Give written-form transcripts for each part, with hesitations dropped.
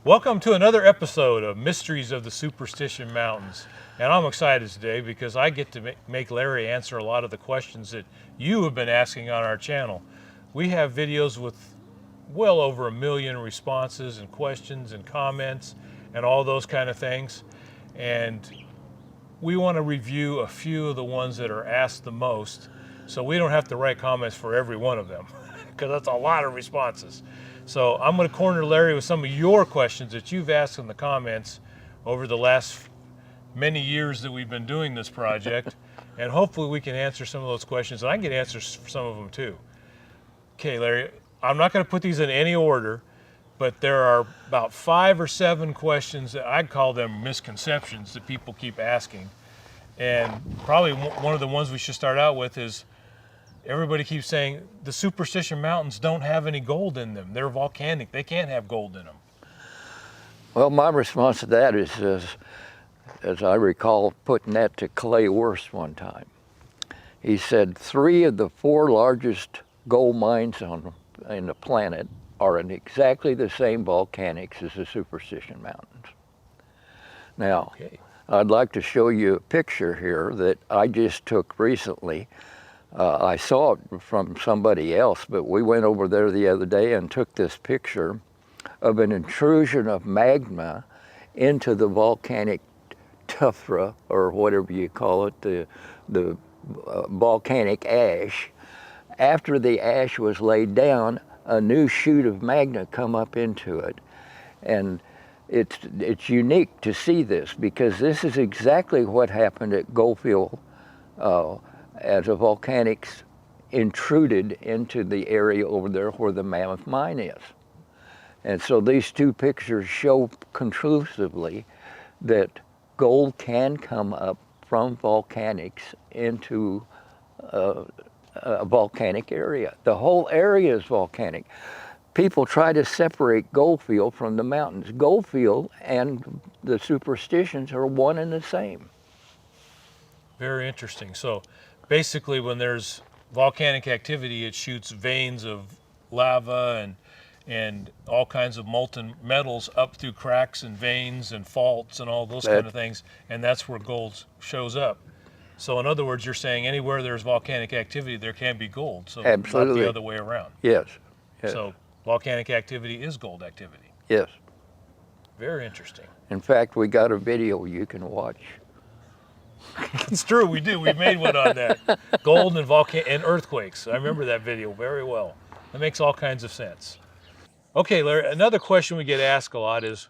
Welcome to another episode of Mysteries of the Superstition Mountains. And I'm excited today because I get to make Larry answer a lot of the questions that you have been asking on our channel. We have videos with well over 1 million responses and questions and comments and all those kind of things. And we want to review a few of the ones that are asked the most, so we don't have to write comments for every one of them because that's a lot of responses. So I'm going to corner Larry with some of your questions that you've asked in the comments over the last many years that we've been doing this project, and hopefully we can answer some of those questions, and I can get answers for some of them too. Okay, Larry, I'm not going to put these in any order, but there are about 5 or 7 questions that I'd call them misconceptions that people keep asking. And probably one of the ones we should start out with is, everybody keeps saying the Superstition Mountains don't have any gold in them. They're volcanic. They can't have gold in them. Well, my response to that is, as I recall putting that to Clay Worst one time. He said 3 of the 4 largest gold mines in the planet are in exactly the same volcanics as the Superstition Mountains. Now, Okay. I'd like to show you a picture here that I just took recently. I saw it from somebody else, but we went over there the other day and took this picture of an intrusion of magma into the volcanic tufa, or whatever you call it, the volcanic ash. After the ash was laid down, a new chute of magma come up into it. And it's unique to see this, because this is exactly what happened at Goldfield as the volcanics intruded into the area over there where the Mammoth Mine is. And so these 2 pictures show conclusively that gold can come up from volcanics into a volcanic area. The whole area is volcanic. People try to separate Goldfield from the mountains. Goldfield and the Superstitions are one and the same. Very interesting. So basically, when there's volcanic activity, it shoots veins of lava and all kinds of molten metals up through cracks and veins and faults and all those kind of things, and that's where gold shows up. So in other words, you're saying anywhere there's volcanic activity, there can be gold. So Absolutely. Not the other way around. Yes. Yes. So volcanic activity is gold activity. Yes. Very interesting. In fact, we got a video you can watch. It's true, we do. We made one on that. Gold and earthquakes. I remember that video very well. That makes all kinds of sense. Okay, Larry, another question we get asked a lot is,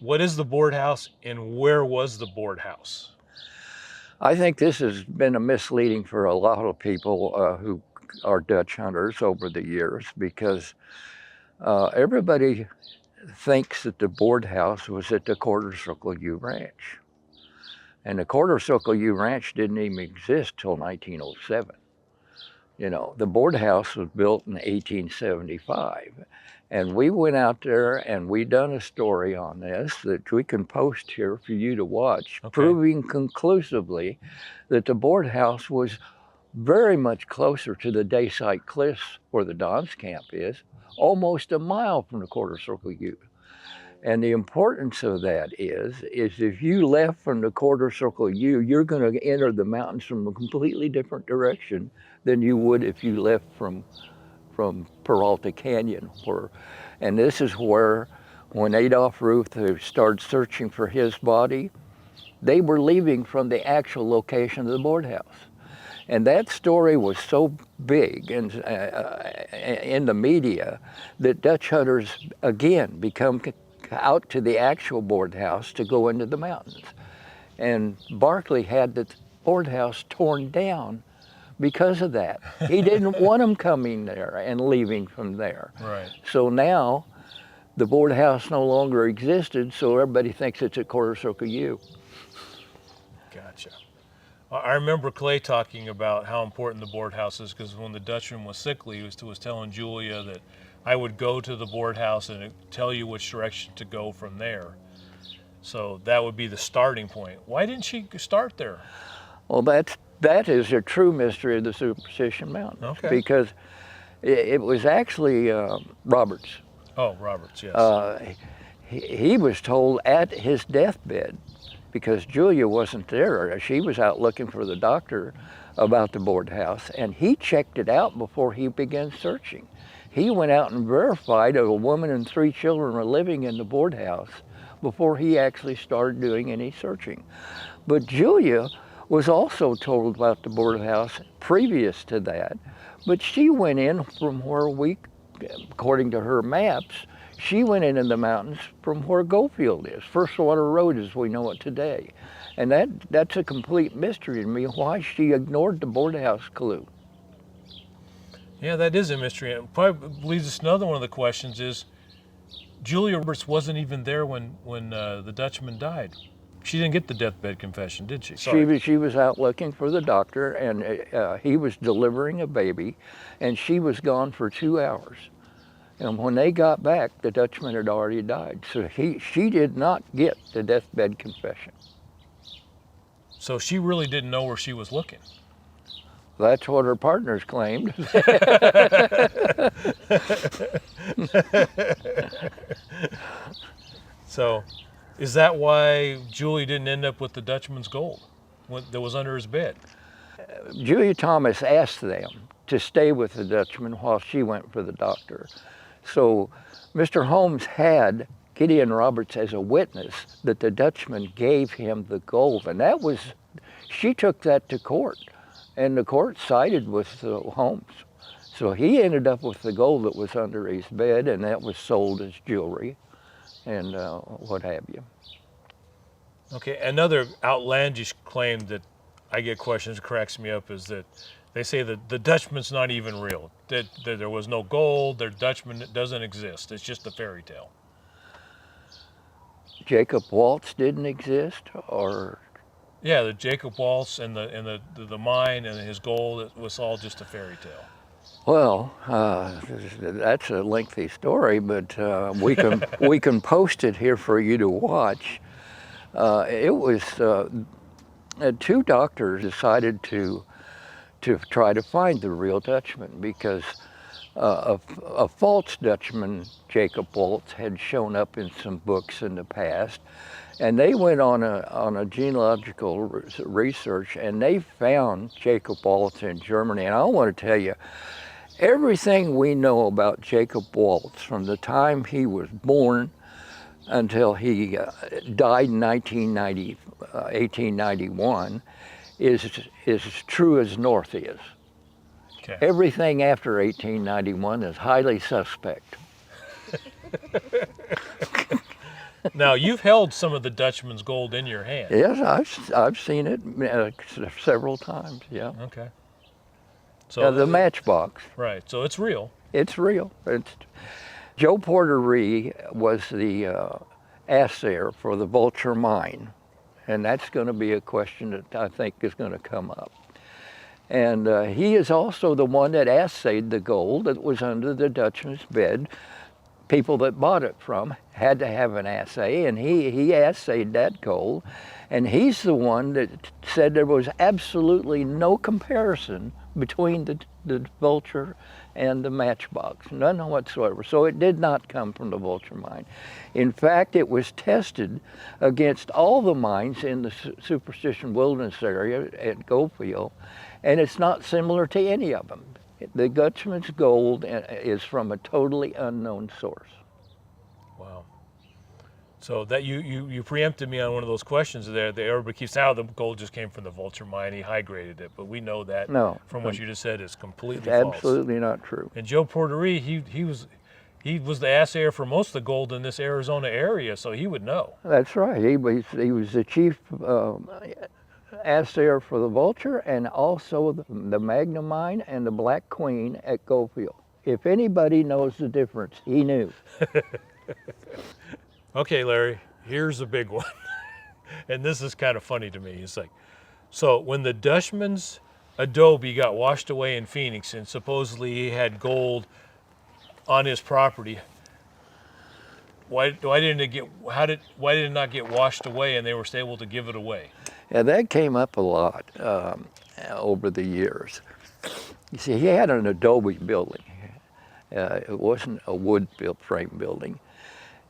what is the board house and where was the board house? I think this has been a misleading for a lot of people who are Dutch hunters over the years, because everybody thinks that the board house was at the Quarter Circle U Ranch. And the Quarter Circle U Ranch didn't even exist till 1907. You know, the board house was built in 1875. And we went out there and we done a story on this that we can post here for you to watch, okay, proving conclusively that the board house was very much closer to the Daysite Cliffs where the Don's Camp is, almost a mile from the Quarter Circle U. And the importance of that is if you left from the Quarter Circle U, you're going to enter the mountains from a completely different direction than you would if you left from Peralta Canyon. And this is where, when Adolph Ruth started searching for his body, they were leaving from the actual location of the board house. And that story was so big and in the media that Dutch hunters, again, become out to the actual board house to go into the mountains. And Barclay had the board house torn down because of that. He didn't want them coming there and leaving from there. Right. So now the board house no longer existed, so everybody thinks it's at Quarter Circle U. Gotcha. I remember Clay talking about how important the board house is, because when the Dutchman was sickly, he was telling Julia that I would go to the board house and it'd tell you which direction to go from there. So that would be the starting point. Why didn't she start there? Well, that is a true mystery of the Superstition Mountains. Okay. Because it was actually Roberts Oh, Roberts, yes. He was told at his deathbed, because Julia wasn't there. She was out looking for the doctor about the board house, and he checked it out before he began searching. He went out and verified a woman and 3 children were living in the board house before he actually started doing any searching. But Julia was also told about the board house previous to that, but she went in from where according to her maps, she went in the mountains from where Goldfield is, First Water Road as we know it today. And that's a complete mystery to me, why she ignored the board house clue. Yeah, that is a mystery. And probably leads us to another one of the questions is, Julia Roberts wasn't even there when the Dutchman died. She didn't get the deathbed confession, did she? Sorry. She was out looking for the doctor, and he was delivering a baby, and she was gone for 2 hours. And when they got back, the Dutchman had already died. So she did not get the deathbed confession. So she really didn't know where she was looking. That's what her partners claimed. So is that why Julie didn't end up with the Dutchman's gold that was under his bed? Julia Thomas asked them to stay with the Dutchman while she went for the doctor. So Mr. Holmes had Gideon Roberts as a witness that the Dutchman gave him the gold, and she took that to court, and the court sided with Holmes. So he ended up with the gold that was under his bed, and that was sold as jewelry and what have you. Okay, another outlandish claim that I get questions, cracks me up, is that they say that the Dutchman's not even real, that there was no gold, their Dutchman doesn't exist, it's just a fairy tale. Jacob Waltz didn't exist, or? Yeah, the Jacob Waltz and the mine and his gold, it was all just a fairy tale. Well, that's a lengthy story, but we can post it here for you to watch. It was 2 doctors decided to try to find the real Dutchman, because a false Dutchman, Jacob Waltz, had shown up in some books in the past, and they went on a genealogical research, and they found Jacob Waltz in Germany. And I want to tell you, everything we know about Jacob Waltz from the time he was born until he died in 1891 is as true as north is. Okay. Everything after 1891 is highly suspect. Now, you've held some of the Dutchman's gold in your hand. Yes, I've seen it several times, yeah. Okay. So The matchbox. Right, so it's real. It's real. Joe Porter Ree was the assayer for the Vulture Mine, and that's going to be a question that I think is going to come up. And he is also the one that assayed the gold that was under the Dutchman's bed. People that bought it from had to have an assay, and he assayed that gold, and he's the one that said there was absolutely no comparison between the Vulture and the matchbox, none whatsoever. So it did not come from the Vulture mine. In fact, it was tested against all the mines in the Superstition Wilderness area at Goldfield, and it's not similar to any of them. The Dutchman's gold is from a totally unknown source. Wow. So that you preempted me on one of those questions there. Everybody keeps saying, the gold just came from the Vulture mine, he high-graded it, but we know that from what you just said is completely false. Absolutely not true. And Joe Porter, he was the assayer for most of the gold in this Arizona area, so he would know. That's right. He was the chief assayer for the Vulture, and also the Magna mine and the Black Queen at Goldfield. If anybody knows the difference, he knew. Okay, Larry, here's a big one. And this is kind of funny to me. It's like, so when the Dutchman's adobe got washed away in Phoenix, and supposedly he had gold on his property, why didn't it not get washed away and they were able to give it away? Yeah, that came up a lot over the years. You see, he had an adobe building, It wasn't a wood frame building.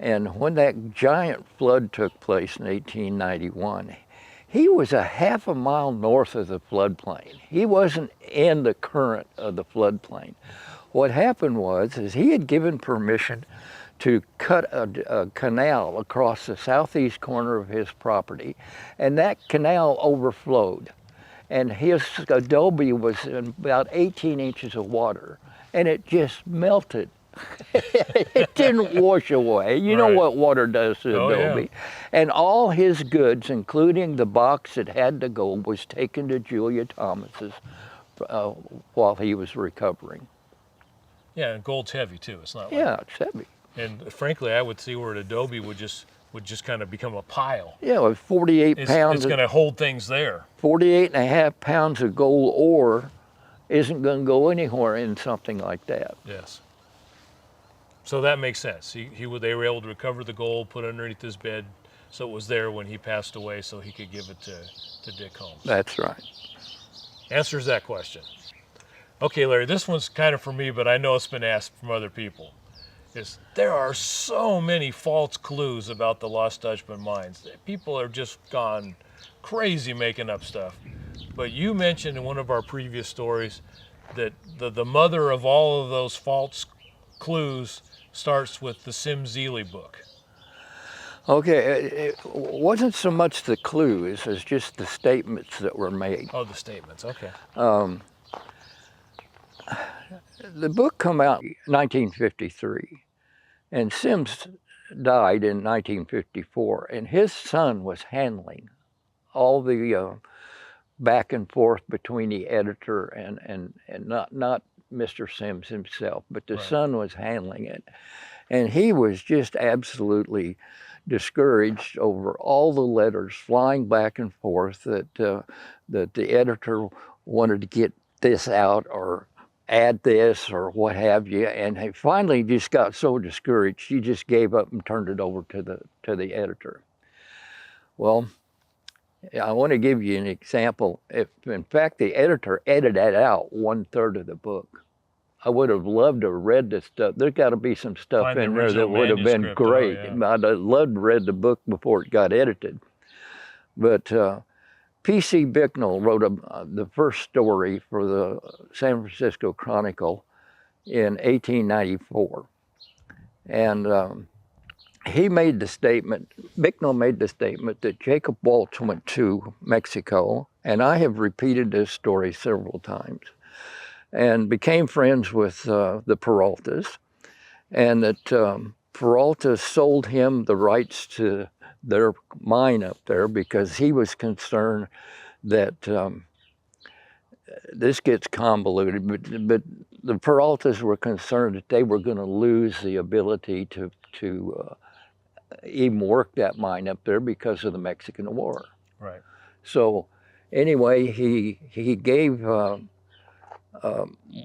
And when that giant flood took place in 1891, he was a half a mile north of the floodplain. He wasn't in the current of the floodplain. What happened was he had given permission to cut a canal across the southeast corner of his property, and that canal overflowed. And his adobe was in about 18 inches of water, and it just melted. It didn't wash away. You know what water does to adobe. Yeah. And all his goods, including the box that had the gold, was taken to Julia Thomas's while he was recovering. Yeah, and gold's heavy too. It's not like, yeah, it's heavy. And frankly, I would see where adobe would just kind of become a pile. Yeah, with 48 pounds. It's going to hold things there. 48 and a half pounds of gold ore isn't going to go anywhere in something like that. Yes. So that makes sense. They were able to recover the gold, put it underneath his bed, so it was there when he passed away, so he could give it to Dick Holmes. That's right. Answers that question. Okay, Larry, this one's kind of for me, but I know it's been asked from other people. There are so many false clues about the Lost Dutchman mines. People are just gone crazy making up stuff. But you mentioned in one of our previous stories that the mother of all of those false clues starts with the Sim Zealy book. Okay, it wasn't so much the clues as just the statements that were made. Oh, the statements, okay. The book came out in 1953, and Sims died in 1954, and his son was handling all the back and forth between the editor and not Mr. Sims himself, but the son was handling it. And he was just absolutely discouraged over all the letters flying back and forth that the editor wanted to get this out or add this or what have you. And he finally just got so discouraged, he just gave up and turned it over to the editor. Well, I want to give you an example. If, in fact, the editor edited out 1/3 of the book, I would have loved to have read this stuff. There's got to be some stuff in there that would have been great. Oh, yeah. I'd have loved to have read the book before it got edited. But P.C. Bicknell wrote the first story for the San Francisco Chronicle in 1894. And he made the statement, Bicknell made the statement that Jacob Waltz went to Mexico, and I have repeated this story several times, and became friends with the Peraltas, and that Peralta sold him the rights to their mine up there because he was concerned that this gets convoluted, but the Peraltas were concerned that they were going to lose the ability to even work that mine up there because of the Mexican War. Right. So anyway, he gave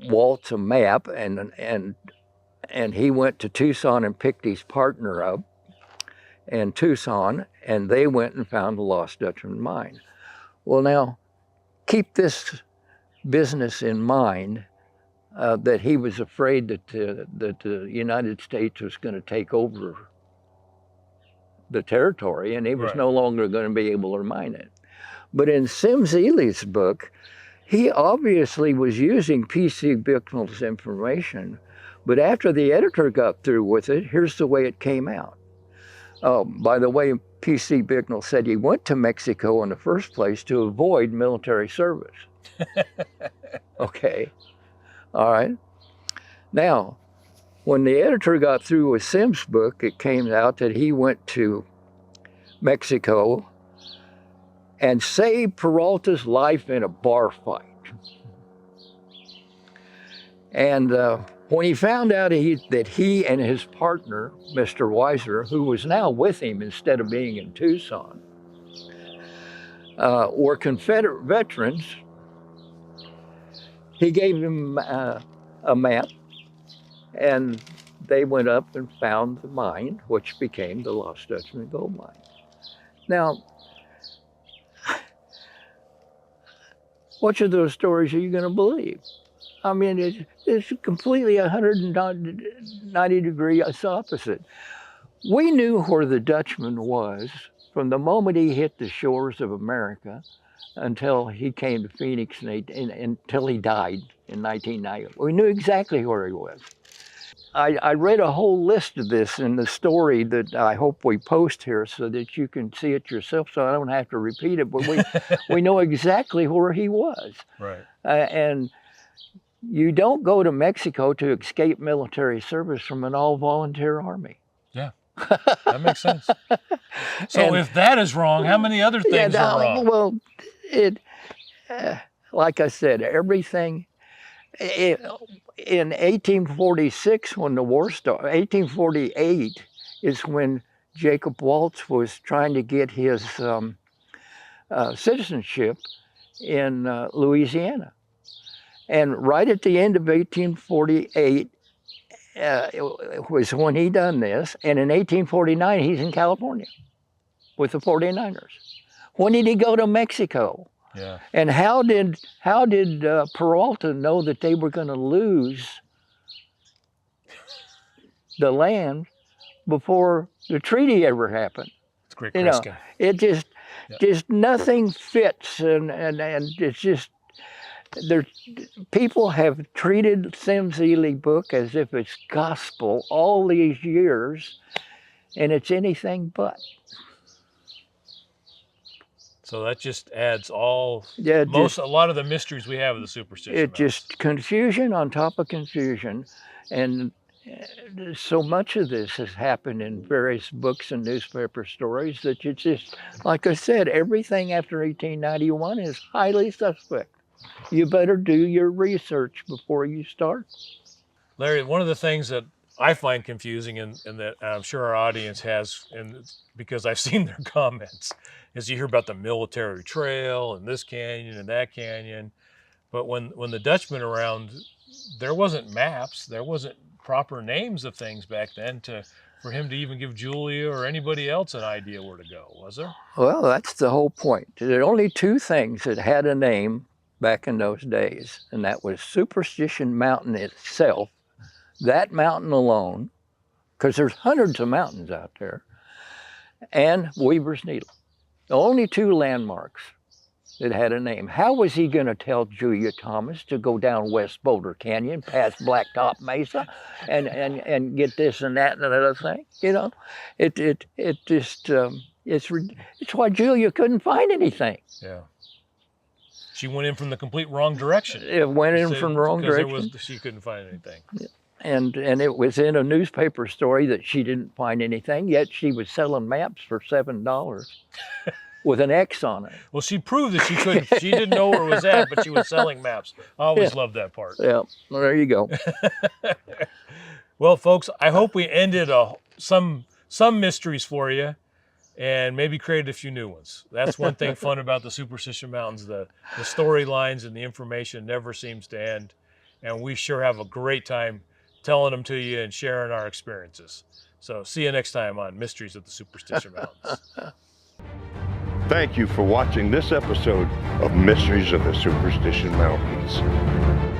Waltz a map, and he went to Tucson and picked his partner up in Tucson, and they went and found the Lost Dutchman mine. Well, now, keep this business in mind, that he was afraid that the United States was going to take over the territory, and he was no longer going to be able to mine it. But in Sim Zealy's book, he obviously was using P.C. Bicknell's information, but after the editor got through with it, here's the way it came out. Oh, by the way, P.C. Bicknell said he went to Mexico in the first place to avoid military service. Okay, all right. Now, when the editor got through with Sim's book, it came out that he went to Mexico and saved Peralta's life in a bar fight. And when he found out that he and his partner, Mr. Weiser, who was now with him instead of being in Tucson, were Confederate veterans, he gave him a map, and they went up and found the mine, which became the Lost Dutchman gold mine. Now, which of those stories are you going to believe? I mean, it's completely 190 degrees opposite. We knew where the Dutchman was from the moment he hit the shores of America until he came to Phoenix until he died in 1990. We knew exactly where he was. I read a whole list of this in the story that I hope we post here so that you can see it yourself, so I don't have to repeat it, but we know exactly where he was. Right. And you don't go to Mexico to escape military service from an all-volunteer army. Yeah, that makes sense. So if that is wrong, how many other things are wrong? Well, like I said, everything. In 1846, when the war started, 1848 is when Jacob Waltz was trying to get his citizenship in Louisiana. And right at the end of 1848 was when he done this. And in 1849, he's in California with the 49ers. When did he go to Mexico? Yeah. And how did Peralta know that they were going to lose the land before the treaty ever happened? It's great question. It just nothing fits, and it's just people have treated Sims Ely book as if it's gospel all these years, and it's anything but. So that just adds a lot of the mysteries we have of the Superstition Mountains. Just confusion on top of confusion, and so much of this has happened in various books and newspaper stories that it's just, like I said, everything after 1891 is highly suspect. You better do your research before you start. Larry, one of the things that I find confusing, and that I'm sure our audience has, and because I've seen their comments, is you hear about the military trail and this canyon and that canyon. But when the Dutchman around, there wasn't maps, there wasn't proper names of things back then for him to even give Julia or anybody else an idea where to go, was there? Well, that's the whole point. There are only two things that had a name back in those days, and that was Superstition Mountain itself, that mountain alone, because there's hundreds of mountains out there, and Weaver's Needle. The only two landmarks that had a name. How was he going to tell Julia Thomas to go down West Boulder Canyon, past Blacktop Mesa, and get this and that and another thing? It's why Julia couldn't find anything. Yeah. She went in from the complete wrong direction. It went in from the wrong direction. She couldn't find anything. Yeah. And it was in a newspaper story that she didn't find anything, yet she was selling maps for $7 with an X on it. Well, she proved that she couldn't. She didn't know where it was at, but she was selling maps. I always loved that part. Yeah, well, there you go. Well, folks, I hope we ended some mysteries for you, and maybe created a few new ones. That's one thing fun about the Superstition Mountains. The storylines and the information never seems to end, and we sure have a great time telling them to you and sharing our experiences. So see you next time on Mysteries of the Superstition Mountains. Thank you for watching this episode of Mysteries of the Superstition Mountains.